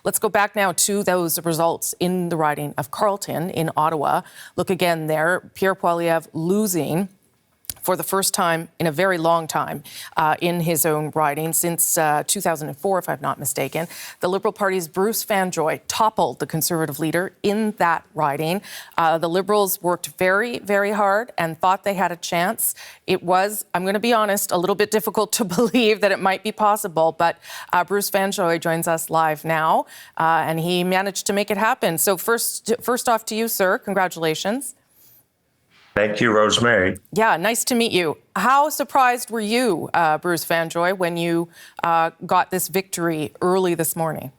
Let's go back now to those results in the riding of Carleton in Ottawa. Look again there, Pierre Poilievre losing for the first time in a very long time in his own riding, since 2004, if I'm not mistaken. The Liberal Party's Bruce Fanjoy toppled the Conservative leader in that riding. The Liberals worked very, very hard and thought they had a chance. It was, I'm going to be honest, a little bit difficult to believe that it might be possible, but Bruce Fanjoy joins us live now, and he managed to make it happen. So first off to you, sir, congratulations. Thank you, Rosemary. Yeah, nice to meet you. How surprised were you, Bruce Fanjoy, when you got this victory early this morning?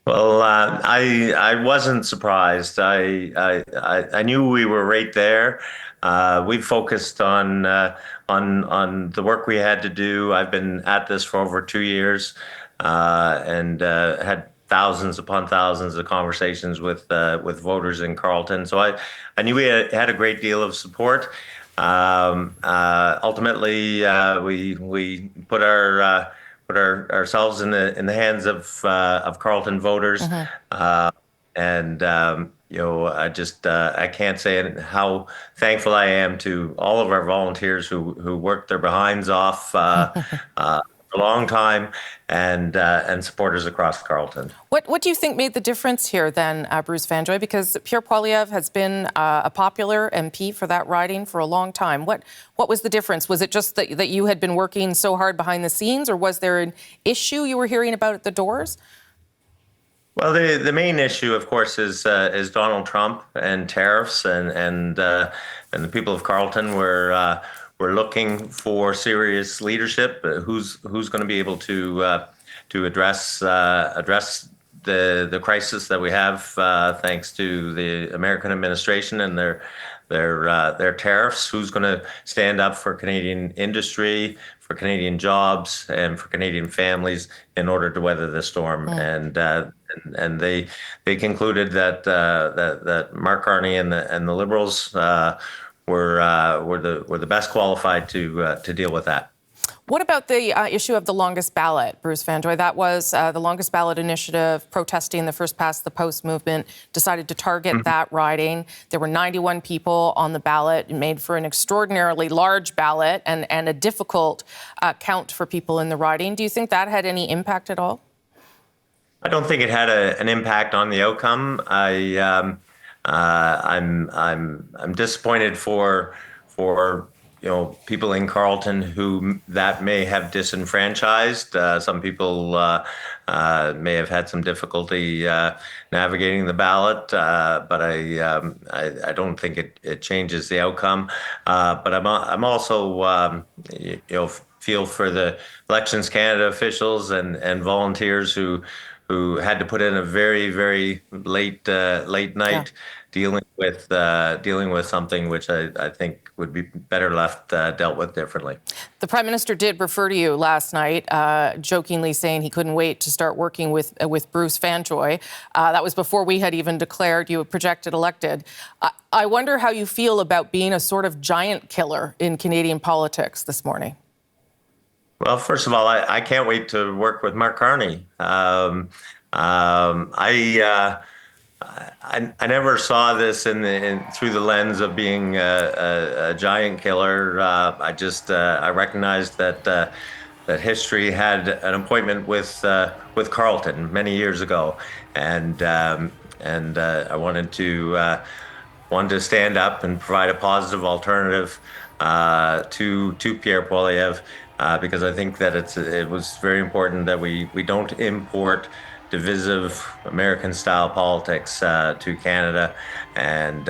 Well, I wasn't surprised. I knew we were right there. We focused on the work we had to do. I've been at this for over 2 years, and had thousands upon thousands of conversations with voters in Carleton. So I knew we had a great deal of support. Ultimately, we put ourselves in the hands of Carleton voters, and I can't say how thankful I am to all of our volunteers who worked their behinds off a long time, and supporters across Carleton. What do you think made the difference here then, Bruce Fanjoy? Because Pierre Poilievre has been a popular MP for that riding for a long time. What was the difference? Was it just that you had been working so hard behind the scenes, or was there an issue you were hearing about at the doors? Well, the main issue, of course, is Donald Trump and tariffs, and the people of Carleton were looking for serious leadership. Who's going to be able to address the crisis that we have thanks to the American administration and their tariffs? Who's going to stand up for Canadian industry, for Canadian jobs, and for Canadian families in order to weather the storm? And they concluded that Mark Carney and the Liberals were the best qualified to deal with that. What about the issue of the longest ballot, Bruce Fanjoy? That was the longest ballot initiative protesting the first past the post movement, decided to target that riding. There were 91 people on the ballot. It made for an extraordinarily large ballot and a difficult count for people in the riding. Do you think that had any impact at all? I don't think it had an impact on the outcome. I'm disappointed for people in Carleton who that may have disenfranchised. Some people may have had some difficulty navigating the ballot, but I don't think it changes the outcome. But I'm also feel for the Elections Canada officials and volunteers who had to put in a very, very late night dealing with something which I think would be better left dealt with differently. The Prime Minister did refer to you last night, jokingly saying he couldn't wait to start working with Bruce Fanjoy. That was before we had even declared you projected elected. I wonder how you feel about being a sort of giant killer in Canadian politics this morning. Well, first of all, I can't wait to work with Mark Carney. I never saw this through the lens of being a giant killer. I recognized that history had an appointment with Carleton many years ago, and I wanted to stand up and provide a positive alternative to Pierre Poilievre. Because I think that it was very important that we don't import divisive American-style politics to Canada, and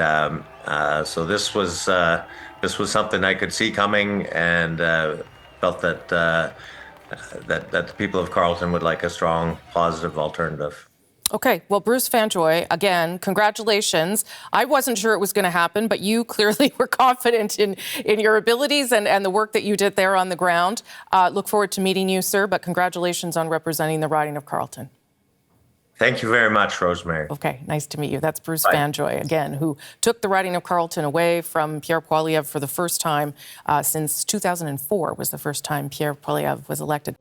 so this was something I could see coming, and felt that the people of Carleton would like a strong, positive alternative. Okay, well, Bruce Fanjoy, again, congratulations. I wasn't sure it was going to happen, but you clearly were confident in your abilities and the work that you did there on the ground. Look forward to meeting you, sir, but congratulations on representing the riding of Carleton. Thank you very much, Rosemary. Okay, nice to meet you. That's Bruce Fanjoy, again, who took the riding of Carleton away from Pierre Poilievre for the first time since 2004 was the first time Pierre Poilievre was elected.